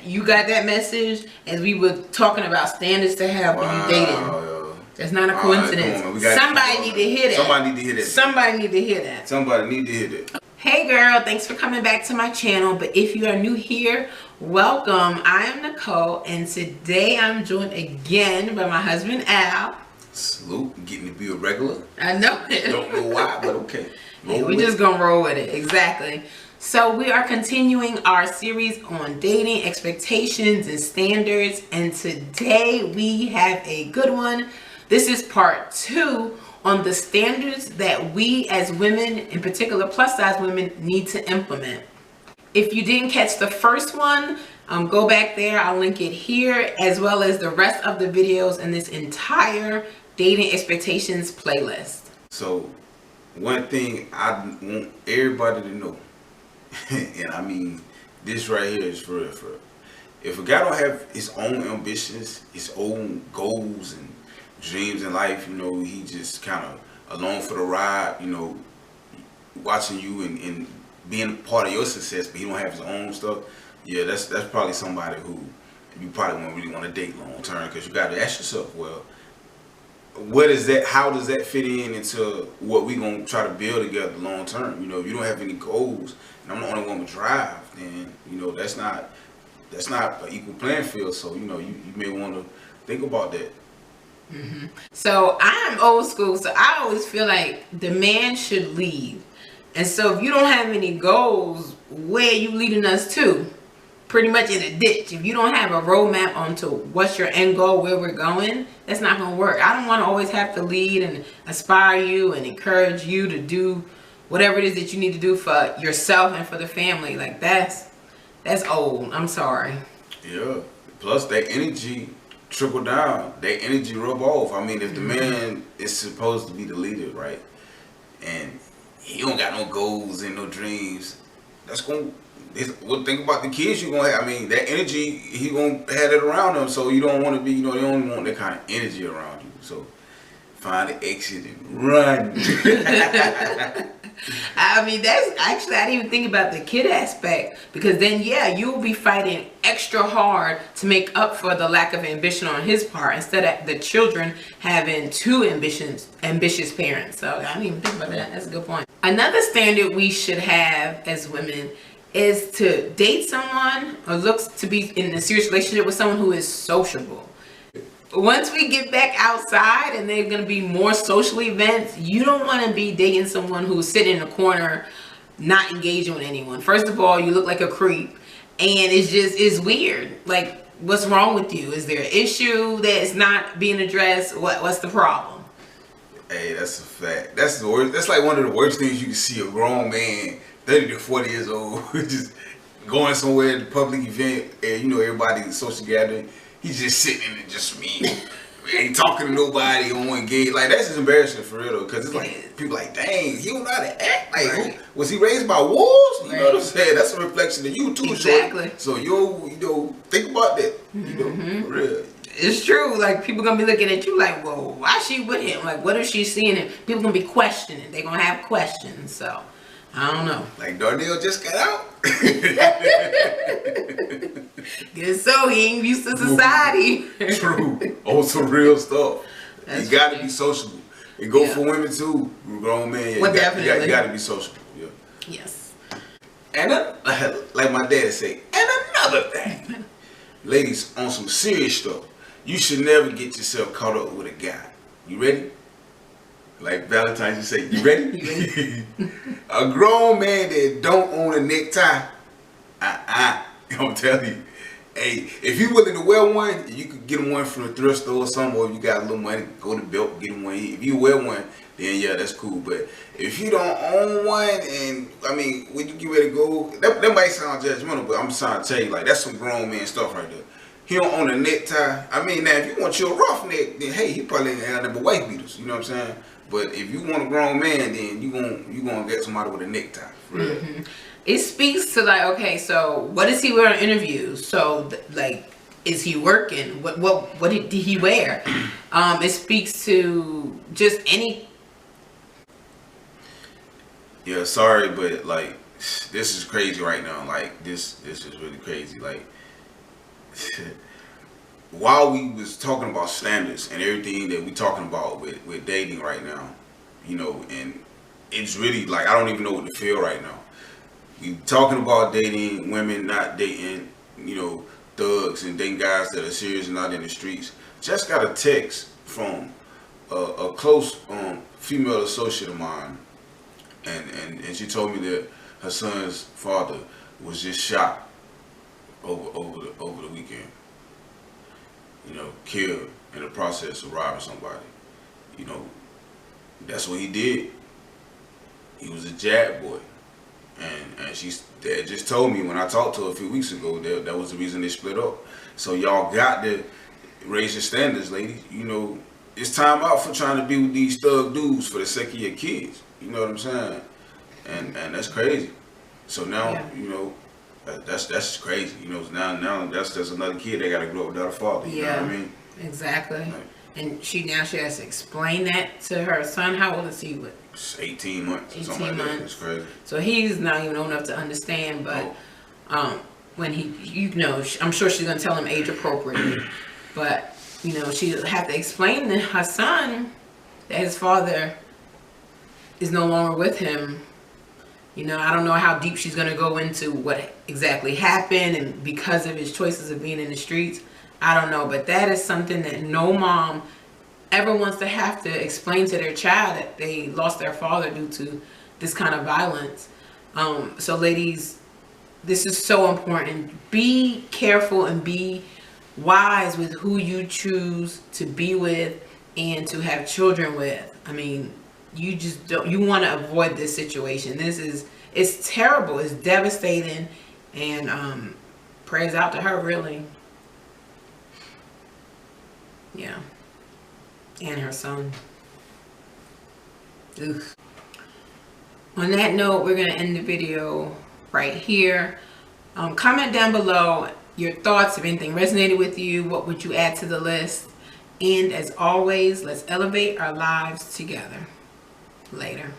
you got that message as we were talking about standards to have when you dating. That's not a coincidence. Somebody need to hear that. Somebody need to hear that. Somebody need to hear that. Somebody need to hear that. Hey girl, thanks for coming back to my channel. But if you are new here, welcome. I am Nicole, and today I'm joined again by my husband Al. Salute, getting to be a regular. I know it. Don't know why, but okay. Yeah, we just gonna roll with it. Exactly. So we are continuing our series on dating, expectations, and standards. And today we have a good one. This is part 2 on the standards that we as women, in particular plus size women, need to implement. If you didn't catch the first one, go back there. I'll link it here, as well as the rest of the videos in this entire dating expectations playlist. So one thing I want everybody to know, and I mean this right here is for real, for real. If a guy don't have his own ambitions, his own goals and dreams in life, you know, he just kind of along for the ride, you know, watching you and being part of your success, but he don't have his own stuff. Yeah, that's probably somebody who you probably won't really want to date long term, because you got to ask yourself, well, what is that? How does that fit into what we gonna try to build together long term? You know, if you don't have any goals, and I'm the only one with drive, then you know that's not an equal playing field. So you know, you may want to think about that. Mm-hmm. So I'm old school, so I always feel like the man should lead. And so if you don't have any goals, where are you leading us to? Pretty much in a ditch. If you don't have a roadmap onto what's your end goal, where we're going, that's not going to work. I don't want to always have to lead and inspire you and encourage you to do whatever it is that you need to do for yourself and for the family. Like that's old. I'm sorry. Yeah. Plus that energy trickle down, that energy rub off. I mean, if the man is supposed to be the leader, right, and he don't got no goals and no dreams, that's going to, well, think about the kids you're going to have. I mean, that energy, he going to have it around them, so you don't want to be, you know, you don't want that kind of energy around you. So find the exit and run. I mean, that's actually, I didn't even think about the kid aspect, because then, yeah, you'll be fighting extra hard to make up for the lack of ambition on his part, instead of the children having two ambitious parents. So I didn't even think about that. That's a good point. Another standard we should have as women is to date someone or looks to be in a serious relationship with someone who is sociable. Once we get back outside and there's going to be more social events, you don't want to be dating someone who's sitting in a corner not engaging with anyone. First of all, you look like a creep, and it's weird. Like, what's wrong with you? Is there an issue that's not being addressed? What's the problem? Hey, that's a fact. That's the worst. That's like one of the worst things you can see. A grown man, 30 to 40 years old, just going somewhere at a public event, and you know everybody's social gathering. He's just sitting and just me, ain't talking to nobody, don't engage. Like, that's just embarrassing for real, because it's like people like, dang, he don't know how to act. Like, was he raised by wolves? You know what I'm saying? That's a reflection of you too. Exactly. Shorty. So you know, think about that. You know, for real. It's true. Like, people gonna be looking at you like, whoa, why she with him? Like, what if she's seeing it? People gonna be questioning. They gonna have questions. So I don't know. Like, Darnell just got out. Guess so. He ain't used to society. True. Also real stuff. You gotta be sociable. It go for women too. Grown men. Yeah, well, definitely. You gotta be sociable. Yeah. Yes. And like my dad say, and another thing, ladies, on some serious stuff, you should never get yourself caught up with a guy. You ready? Like Valentine's, you say, you ready? You ready? A grown man that don't own a necktie, I'm telling you. Hey, if you're willing to wear one, you could get him one from the thrift store or something, or if you got a little money, go to Belt, get him one. If you wear one, then yeah, that's cool. But if you don't own one, and I mean, when you get ready to go, that might sound judgmental, but I'm just trying to tell you, like, that's some grown man stuff right there. He don't own a necktie. I mean, now, if you want your roughneck, then hey, he probably ain't got nothing but white beaters. You know what I'm saying? But if you want a grown man, then you gonna get somebody with a necktie. For real. It speaks to, like, okay, so what does he wear on interviews? So like, is he working? What did he wear? It speaks to just any. Yeah, sorry, but like, this is crazy right now. Like, this is really crazy. Like, while we was talking about standards and everything that we talking about with dating right now, you know, and it's really like I don't even know what to feel right now. We talking about dating, women not dating, you know, thugs and dating guys that are serious and not in the streets. Just got a text from a close female associate of mine, and she told me that her son's father was just shot over the weekend. You know, killed in the process of robbing somebody. You know, that's what he did. He was a jab boy. And she's dad just told me when I talked to her a few weeks ago that was the reason they split up. So y'all got to raise your standards, ladies. You know, it's time out for trying to be with these thug dudes for the sake of your kids. You know what I'm saying? And that's crazy. So now, yeah. You know, that's crazy. You know, now that's another kid that got to grow up without a father. You know what I mean? Exactly. Right. And she has to explain that to her son. How old is he? What? 18 months. 18 something months. Like that. It's crazy. So he's not even old enough to understand. But when he, you know, I'm sure she's gonna tell him age appropriately. But you know, she'll have to explain to her son that his father is no longer with him. You know, I don't know how deep she's gonna go into what exactly happened and because of his choices of being in the streets. I don't know, but that is something that no mom ever wants to have to explain to their child, that they lost their father due to this kind of violence. So ladies, this is so important. Be careful and be wise with who you choose to be with and to have children with. I mean, you just don't, you want to avoid this situation. It's terrible, it's devastating, and prayers out to her, really. Yeah. And her son. Oof. On that note, we're going to end the video right here. Comment down below your thoughts, if anything resonated with you. What would you add to the list? And as always, let's elevate our lives together. Later.